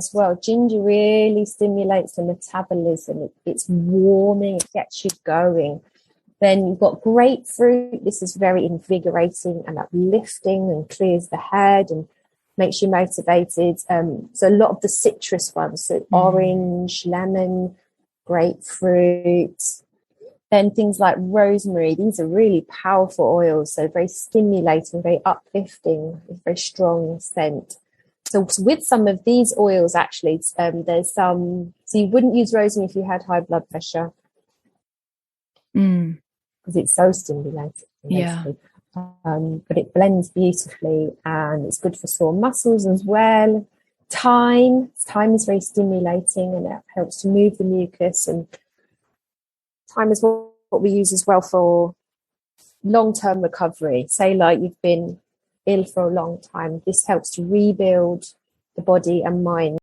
as well. Ginger really stimulates the metabolism. It's warming, it gets you going. Then you've got grapefruit. This is very invigorating and uplifting and clears the head and makes you motivated. So a lot of the citrus ones, so orange, lemon, grapefruit. Then things like rosemary. These are really powerful oils, so very stimulating, very uplifting, very strong scent. So with some of these oils, actually, there's some. So you wouldn't use rosemary if you had high blood pressure, because it's so stimulating. Basically. But it blends beautifully, and it's good for sore muscles as well. Thyme is very stimulating, and it helps to move the mucus. And thyme is what we use as well for long-term recovery. Say like you've been ill for a long time, this helps to rebuild the body and mind